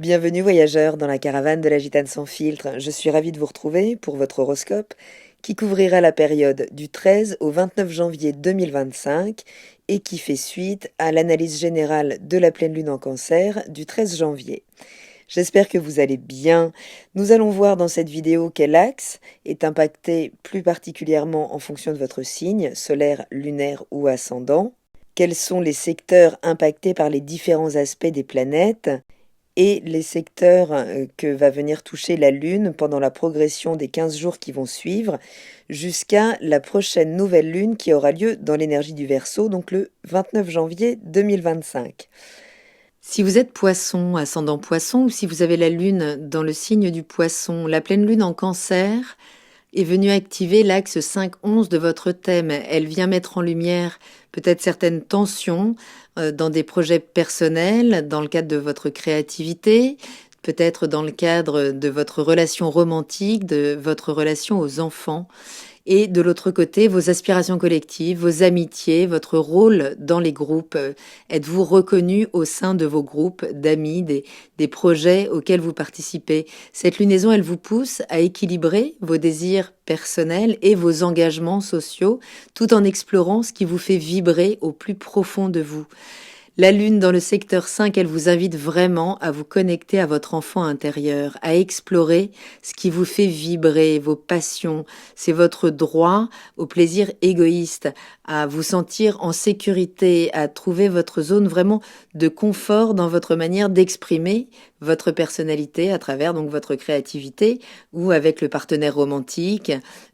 Bienvenue voyageurs dans la caravane de la Gitane sans filtre. Je suis ravie de vous retrouver pour votre horoscope qui couvrira la période du 13 au 29 janvier 2025 et qui fait suite à l'analyse générale de la pleine lune en Cancer du 13 janvier. J'espère que vous allez bien. Nous allons voir dans cette vidéo quel axe est impacté plus particulièrement en fonction de votre signe, solaire, lunaire ou ascendant. Quels sont les secteurs impactés par les différents aspects des planètes et les secteurs que va venir toucher la Lune pendant la progression des 15 jours qui vont suivre jusqu'à la prochaine nouvelle Lune qui aura lieu dans l'énergie du Verseau, donc le 29 janvier 2025. Si vous êtes Poisson, ascendant Poisson, ou si vous avez la Lune dans le signe du Poisson, la pleine Lune en Cancer est venue activer l'axe 5-11 de votre thème. Elle vient mettre en lumière peut-être certaines tensions dans des projets personnels, dans le cadre de votre créativité, peut-être dans le cadre de votre relation romantique, de votre relation aux enfants. Et de l'autre côté, vos aspirations collectives, vos amitiés, votre rôle dans les groupes. Êtes-vous reconnu au sein de vos groupes d'amis, des projets auxquels vous participez? Cette lunaison, elle vous pousse à équilibrer vos désirs personnels et vos engagements sociaux, tout en explorant ce qui vous fait vibrer au plus profond de vous. La Lune dans le secteur 5, elle vous invite vraiment à vous connecter à votre enfant intérieur, à explorer ce qui vous fait vibrer, vos passions. C'est votre droit au plaisir égoïste, à vous sentir en sécurité, à trouver votre zone vraiment de confort dans votre manière d'exprimer votre personnalité à travers donc votre créativité ou avec le partenaire romantique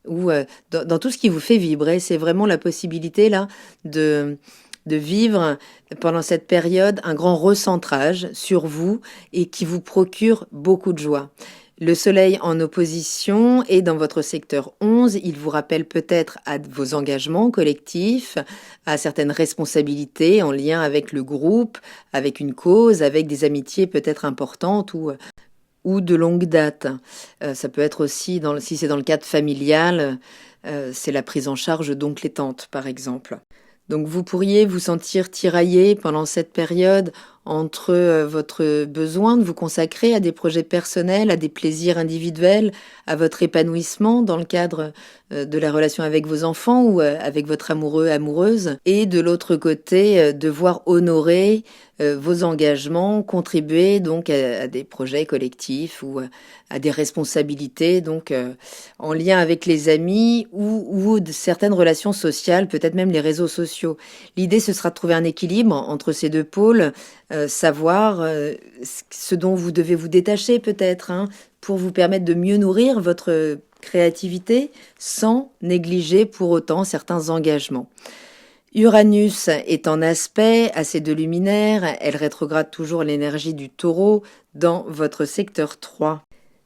ou dans tout ce qui vous fait vibrer. C'est vraiment la possibilité là de vivre pendant cette période un grand recentrage sur vous et qui vous procure beaucoup de joie. Le soleil en opposition est dans votre secteur 11, il vous rappelle peut-être à vos engagements collectifs, à certaines responsabilités en lien avec le groupe, avec une cause, avec des amitiés peut-être importantes ou de longue date. Ça peut être aussi, si c'est dans le cadre familial, c'est la prise en charge d'oncles et tantes par exemple. Donc vous pourriez vous sentir tiraillé pendant cette période entre votre besoin de vous consacrer à des projets personnels, à des plaisirs individuels, à votre épanouissement dans le cadre de la relation avec vos enfants ou avec votre amoureux, amoureuse, et de l'autre côté, devoir honorer vos engagements, contribuer donc à des projets collectifs ou à des responsabilités donc en lien avec les amis ou de certaines relations sociales, peut-être même les réseaux sociaux. L'idée, ce sera de trouver un équilibre entre ces deux pôles, savoir ce dont vous devez vous détacher peut-être, pour vous permettre de mieux nourrir votre créativité sans négliger pour autant certains engagements. Uranus est en aspect à ces deux luminaires, elle rétrograde toujours l'énergie du Taureau dans votre secteur 3.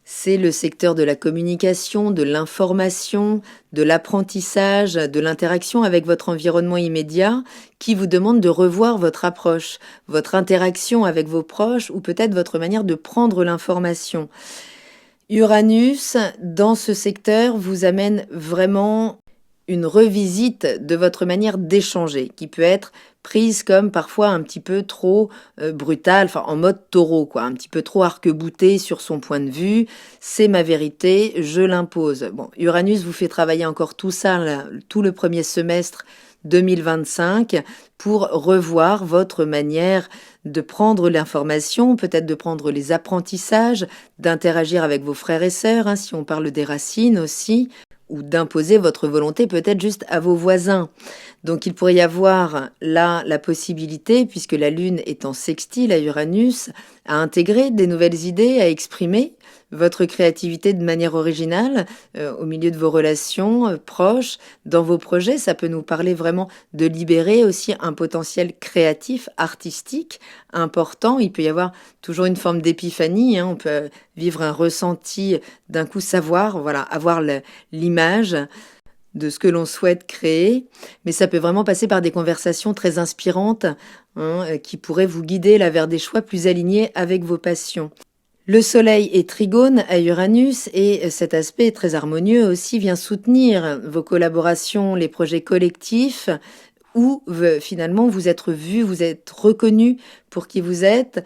C'est le secteur de la communication, de l'information, de l'apprentissage, de l'interaction avec votre environnement immédiat qui vous demande de revoir votre approche, votre interaction avec vos proches ou peut-être votre manière de prendre l'information. Uranus, dans ce secteur, vous amène vraiment une revisite de votre manière d'échanger, qui peut être prise comme parfois un petit peu trop brutale, en mode taureau, un petit peu trop arc-bouté sur son point de vue. C'est ma vérité, je l'impose. Bon, Uranus vous fait travailler encore tout ça, là, tout le premier semestre 2025, pour revoir votre manière de prendre l'information, peut-être de prendre les apprentissages, d'interagir avec vos frères et sœurs, si on parle des racines aussi, ou d'imposer votre volonté peut-être juste à vos voisins. Donc il pourrait y avoir là la possibilité, puisque la Lune est en sextile à Uranus, à intégrer des nouvelles idées, à exprimer votre créativité de manière originale au milieu de vos relations proches, dans vos projets. Ça peut nous parler vraiment de libérer aussi un potentiel créatif, artistique important. Il peut y avoir toujours une forme d'épiphanie, on peut vivre un ressenti d'un coup, savoir, avoir l'image de ce que l'on souhaite créer, mais ça peut vraiment passer par des conversations très inspirantes qui pourraient vous guider là vers des choix plus alignés avec vos passions. Le Soleil est trigone à Uranus et cet aspect très harmonieux aussi vient soutenir vos collaborations, les projets collectifs où finalement vous êtes vu, vous êtes reconnu pour qui vous êtes,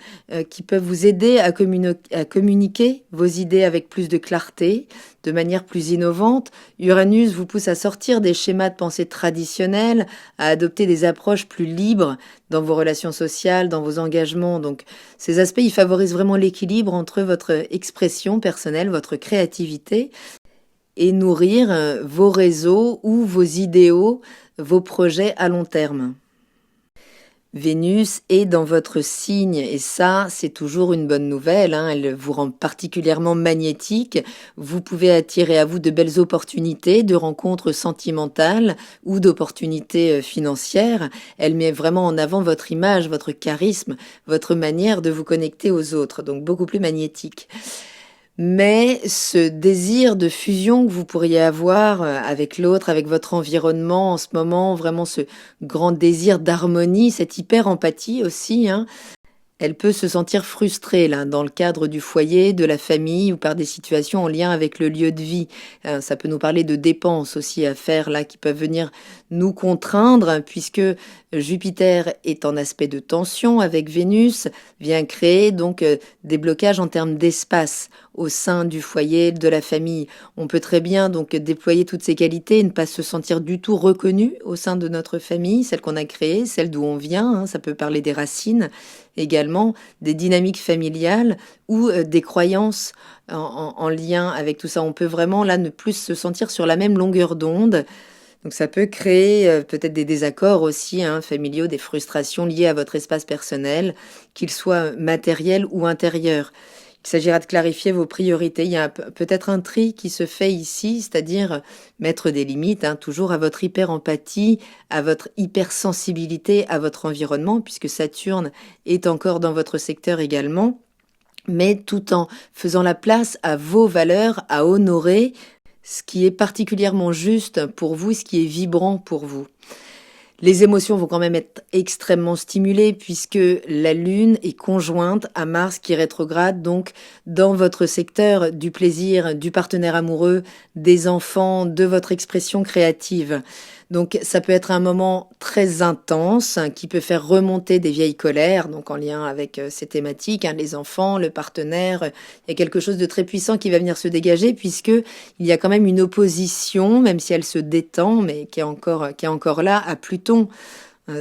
qui peuvent vous aider à communiquer vos idées avec plus de clarté, de manière plus innovante. Uranus vous pousse à sortir des schémas de pensée traditionnels, à adopter des approches plus libres dans vos relations sociales, dans vos engagements. Donc ces aspects, ils favorisent vraiment l'équilibre entre votre expression personnelle, votre créativité, et nourrir vos réseaux ou vos idéaux, vos projets à long terme. Vénus est dans votre signe et ça, c'est toujours une bonne nouvelle. Elle vous rend particulièrement magnétique. Vous pouvez attirer à vous de belles opportunités, de rencontres sentimentales ou d'opportunités financières. Elle met vraiment en avant votre image, votre charisme, votre manière de vous connecter aux autres, donc beaucoup plus magnétique. Mais ce désir de fusion que vous pourriez avoir avec l'autre, avec votre environnement en ce moment, vraiment ce grand désir d'harmonie, cette hyper-empathie aussi, elle peut se sentir frustrée là, dans le cadre du foyer, de la famille ou par des situations en lien avec le lieu de vie. Ça peut nous parler de dépenses aussi à faire là qui peuvent venir nous contraindre puisque Jupiter est en aspect de tension avec Vénus, vient créer donc des blocages en termes d'espace au sein du foyer, de la famille. On peut très bien donc déployer toutes ces qualités et ne pas se sentir du tout reconnu au sein de notre famille, celle qu'on a créée, celle d'où on vient, ça peut parler des racines, également des dynamiques familiales ou des croyances en lien avec tout ça. On peut vraiment là ne plus se sentir sur la même longueur d'onde. Donc ça peut créer peut-être des désaccords aussi familiaux, des frustrations liées à votre espace personnel, qu'ils soient matériels ou intérieurs. Il s'agira de clarifier vos priorités. Il y a peut-être un tri qui se fait ici, c'est-à-dire mettre des limites, toujours à votre hyper-empathie, à votre hypersensibilité, à votre environnement, puisque Saturne est encore dans votre secteur également, mais tout en faisant la place à vos valeurs, à honorer ce qui est particulièrement juste pour vous, ce qui est vibrant pour vous. Les émotions vont quand même être extrêmement stimulées puisque la Lune est conjointe à Mars qui rétrograde donc dans votre secteur du plaisir, du partenaire amoureux, des enfants, de votre expression créative. Donc ça peut être un moment très intense qui peut faire remonter des vieilles colères, donc en lien avec ces thématiques, les enfants, le partenaire. Il y a quelque chose de très puissant qui va venir se dégager puisque il y a quand même une opposition, même si elle se détend, mais qui est encore là, à Pluton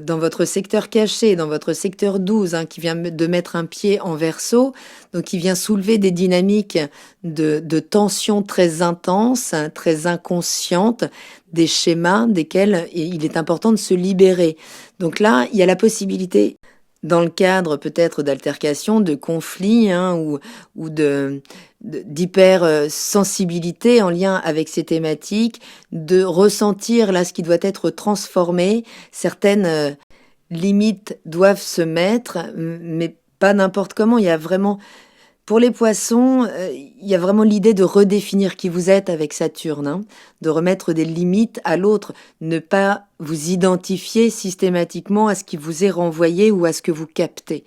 dans votre secteur caché, dans votre secteur 12, qui vient de mettre un pied en Verseau, donc qui vient soulever des dynamiques de tensions très intenses, très inconscientes, des schémas desquels il est important de se libérer. Donc là, il y a la possibilité, dans le cadre peut-être d'altercations, de conflits ou d'hypersensibilité en lien avec ces thématiques, de ressentir là ce qui doit être transformé. Certaines limites doivent se mettre, mais pas n'importe comment. Il y a vraiment, pour les poissons, il y a vraiment l'idée de redéfinir qui vous êtes avec Saturne, de remettre des limites à l'autre, ne pas vous identifier systématiquement à ce qui vous est renvoyé ou à ce que vous captez.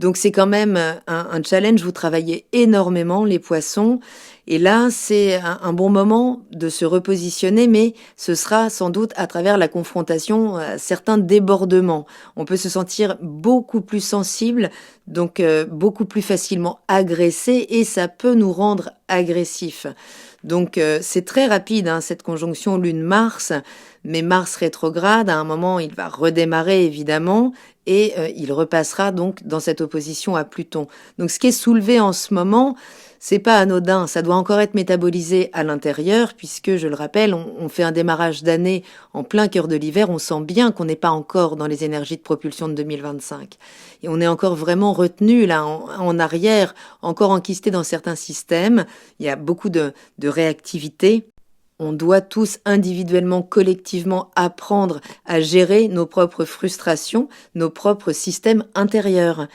Donc c'est quand même un challenge, vous travaillez énormément les poissons, et là c'est un bon moment de se repositionner, mais ce sera sans doute à travers la confrontation à certains débordements. On peut se sentir beaucoup plus sensible, donc beaucoup plus facilement agressé, et ça peut nous rendre agressifs. Donc c'est très rapide cette conjonction Lune-Mars, mais Mars rétrograde, à un moment il va redémarrer évidemment, et il repassera donc dans cette opposition à Pluton. Donc ce qui est soulevé en ce moment, c'est pas anodin, ça doit encore être métabolisé à l'intérieur, puisque, je le rappelle, on fait un démarrage d'année en plein cœur de l'hiver, on sent bien qu'on n'est pas encore dans les énergies de propulsion de 2025. Et on est encore vraiment retenu là en arrière, encore enquisté dans certains systèmes, il y a beaucoup de réactivité. On doit tous individuellement, collectivement apprendre à gérer nos propres frustrations, nos propres systèmes intérieurs.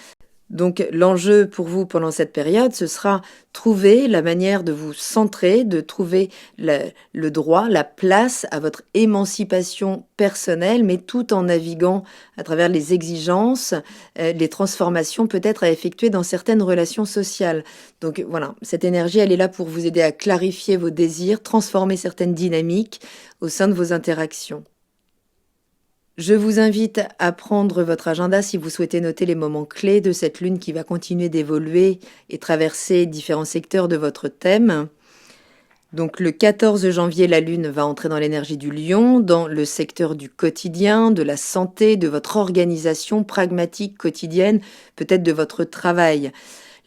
Donc l'enjeu pour vous pendant cette période, ce sera trouver la manière de vous centrer, de trouver le droit, la place à votre émancipation personnelle, mais tout en naviguant à travers les exigences, les transformations peut-être à effectuer dans certaines relations sociales. Donc voilà, cette énergie, elle est là pour vous aider à clarifier vos désirs, transformer certaines dynamiques au sein de vos interactions. Je vous invite à prendre votre agenda si vous souhaitez noter les moments clés de cette lune qui va continuer d'évoluer et traverser différents secteurs de votre thème. Donc le 14 janvier, la lune va entrer dans l'énergie du lion, dans le secteur du quotidien, de la santé, de votre organisation pragmatique quotidienne, peut-être de votre travail.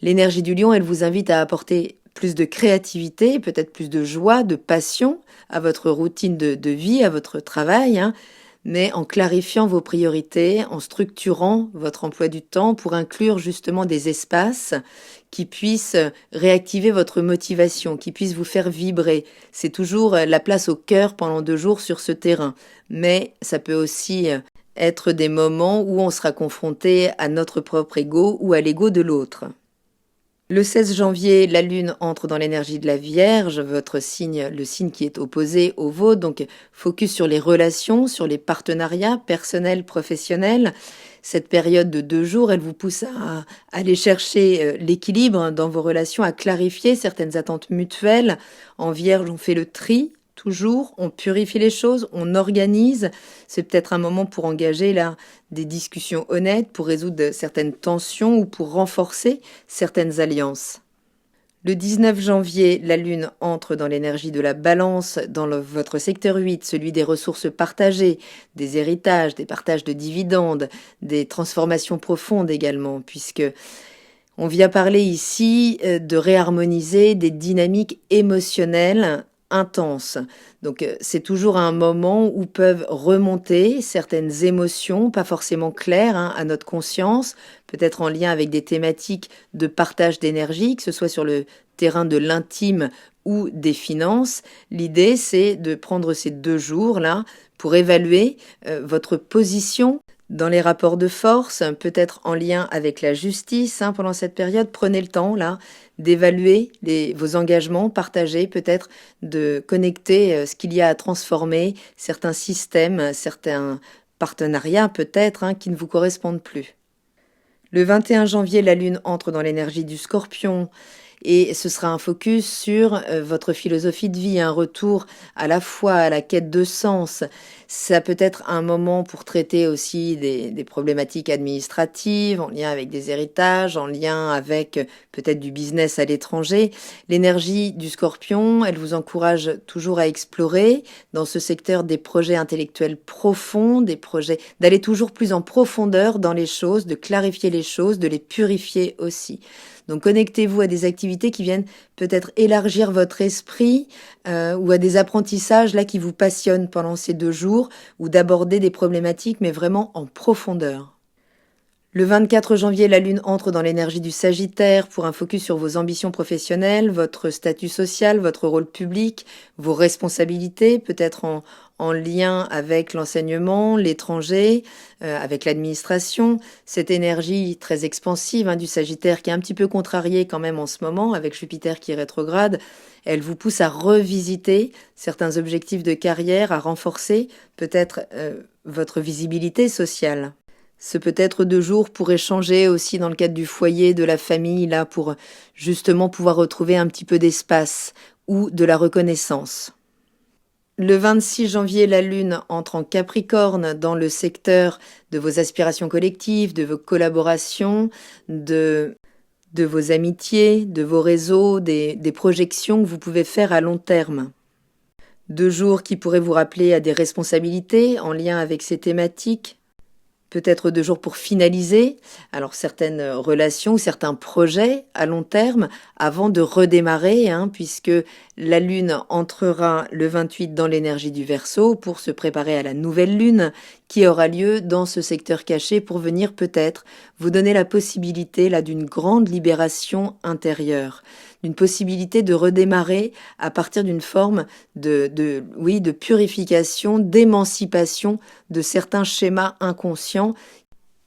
L'énergie du lion, elle vous invite à apporter plus de créativité, peut-être plus de joie, de passion à votre routine de vie, à votre travail, mais en clarifiant vos priorités, en structurant votre emploi du temps pour inclure justement des espaces qui puissent réactiver votre motivation, qui puissent vous faire vibrer. C'est toujours la place au cœur pendant 2 jours sur ce terrain, mais ça peut aussi être des moments où on sera confronté à notre propre ego ou à l'ego de l'autre. Le 16 janvier, la lune entre dans l'énergie de la Vierge, votre signe, le signe qui est opposé au vôtre, donc focus sur les relations, sur les partenariats personnels, professionnels. Cette période de 2 jours, elle vous pousse à aller chercher l'équilibre dans vos relations, à clarifier certaines attentes mutuelles. En Vierge, on fait le tri. Toujours, on purifie les choses, on organise. C'est peut-être un moment pour engager là des discussions honnêtes, pour résoudre certaines tensions ou pour renforcer certaines alliances. Le 19 janvier, la lune entre dans l'énergie de la balance dans votre secteur 8, celui des ressources partagées, des héritages, des partages de dividendes, des transformations profondes également, puisque on vient parler ici de réharmoniser des dynamiques émotionnelles intense. Donc c'est toujours un moment où peuvent remonter certaines émotions, pas forcément claires à notre conscience, peut-être en lien avec des thématiques de partage d'énergie, que ce soit sur le terrain de l'intime ou des finances. L'idée, c'est de prendre ces 2 jours-là pour évaluer votre position dans les rapports de force, peut-être en lien avec la justice pendant cette période. Prenez le temps là d'évaluer vos engagements, partager, peut-être de connecter ce qu'il y a à transformer, certains systèmes, certains partenariats peut-être qui ne vous correspondent plus. Le 21 janvier, la lune entre dans l'énergie du Scorpion. Et ce sera un focus sur votre philosophie de vie, un retour à la foi, à la quête de sens. Ça peut être un moment pour traiter aussi des problématiques administratives, en lien avec des héritages, en lien avec peut-être du business à l'étranger. L'énergie du Scorpion, elle vous encourage toujours à explorer dans ce secteur des projets intellectuels profonds, des projets d'aller toujours plus en profondeur dans les choses, de clarifier les choses, de les purifier aussi. Donc connectez-vous à des activités qui viennent peut-être élargir votre esprit ou à des apprentissages là qui vous passionnent pendant ces 2 jours ou d'aborder des problématiques mais vraiment en profondeur. Le 24 janvier, la lune entre dans l'énergie du Sagittaire pour un focus sur vos ambitions professionnelles, votre statut social, votre rôle public, vos responsabilités, peut-être en lien avec l'enseignement, l'étranger, avec l'administration. Cette énergie très expansive du Sagittaire qui est un petit peu contrariée quand même en ce moment avec Jupiter qui est rétrograde, elle vous pousse à revisiter certains objectifs de carrière, à renforcer peut-être votre visibilité sociale. Ce peut être 2 jours pour échanger aussi dans le cadre du foyer, de la famille, là, pour justement pouvoir retrouver un petit peu d'espace ou de la reconnaissance. Le 26 janvier, la lune entre en Capricorne dans le secteur de vos aspirations collectives, de vos collaborations, de vos amitiés, de vos réseaux, des projections que vous pouvez faire à long terme. 2 jours qui pourraient vous rappeler à des responsabilités en lien avec ces thématiques. Peut-être 2 jours pour finaliser alors certaines relations ou certains projets à long terme avant de redémarrer, puisque la lune entrera le 28 dans l'énergie du Verseau pour se préparer à la nouvelle lune qui aura lieu dans ce secteur caché pour venir peut-être vous donner la possibilité là d'une grande libération intérieure, d'une possibilité de redémarrer à partir d'une forme de purification, d'émancipation de certains schémas inconscients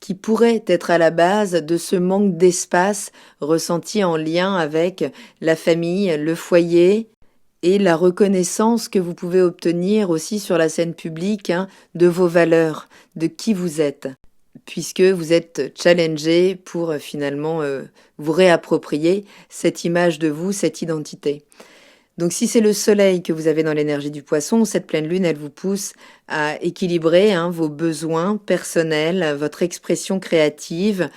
qui pourraient être à la base de ce manque d'espace ressenti en lien avec la famille, le foyer et la reconnaissance que vous pouvez obtenir aussi sur la scène publique de vos valeurs, de qui vous êtes, puisque vous êtes challengé pour finalement vous réapproprier cette image de vous, cette identité. Donc si c'est le soleil que vous avez dans l'énergie du poisson, cette pleine lune, elle vous pousse à équilibrer vos besoins personnels, votre expression créative,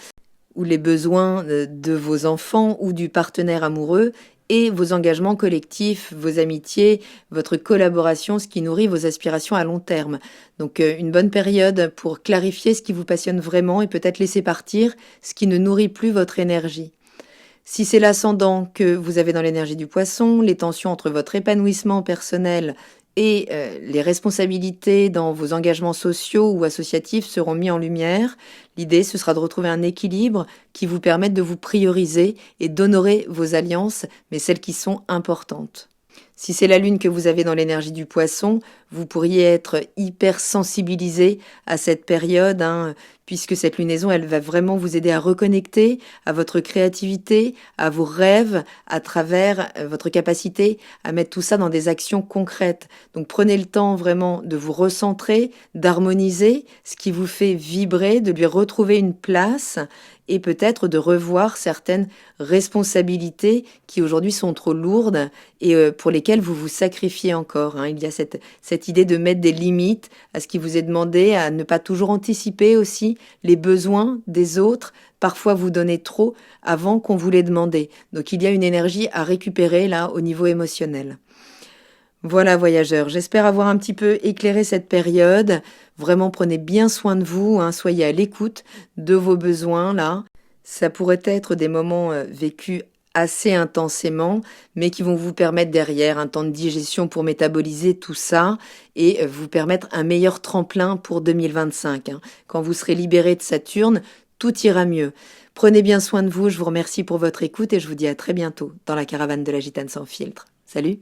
ou les besoins de vos enfants ou du partenaire amoureux, et vos engagements collectifs, vos amitiés, votre collaboration, ce qui nourrit vos aspirations à long terme. Donc une bonne période pour clarifier ce qui vous passionne vraiment et peut-être laisser partir ce qui ne nourrit plus votre énergie. Si c'est l'ascendant que vous avez dans l'énergie du poisson, les tensions entre votre épanouissement personnel et les responsabilités dans vos engagements sociaux ou associatifs seront mis en lumière. L'idée, ce sera de retrouver un équilibre qui vous permette de vous prioriser et d'honorer vos alliances, mais celles qui sont importantes. Si c'est la lune que vous avez dans l'énergie du poisson, vous pourriez être hyper sensibilisé à cette période, puisque cette lunaison, elle va vraiment vous aider à reconnecter à votre créativité, à vos rêves, à travers votre capacité à mettre tout ça dans des actions concrètes. Donc prenez le temps vraiment de vous recentrer, d'harmoniser ce qui vous fait vibrer, de lui retrouver une place et peut-être de revoir certaines responsabilités qui aujourd'hui sont trop lourdes et pour lesquelles vous vous sacrifiez encore. Il y a cette idée de mettre des limites à ce qui vous est demandé, à ne pas toujours anticiper aussi les besoins des autres, parfois vous donner trop avant qu'on vous les demande. Donc il y a une énergie à récupérer là au niveau émotionnel. Voilà voyageurs, j'espère avoir un petit peu éclairé cette période. Vraiment prenez bien soin de vous, soyez à l'écoute de vos besoins là. Ça pourrait être des moments vécus assez intensément, mais qui vont vous permettre derrière un temps de digestion pour métaboliser tout ça et vous permettre un meilleur tremplin pour 2025. Quand vous serez libéré de Saturne, tout ira mieux. Prenez bien soin de vous, je vous remercie pour votre écoute et je vous dis à très bientôt dans la caravane de la Gitane sans filtre. Salut!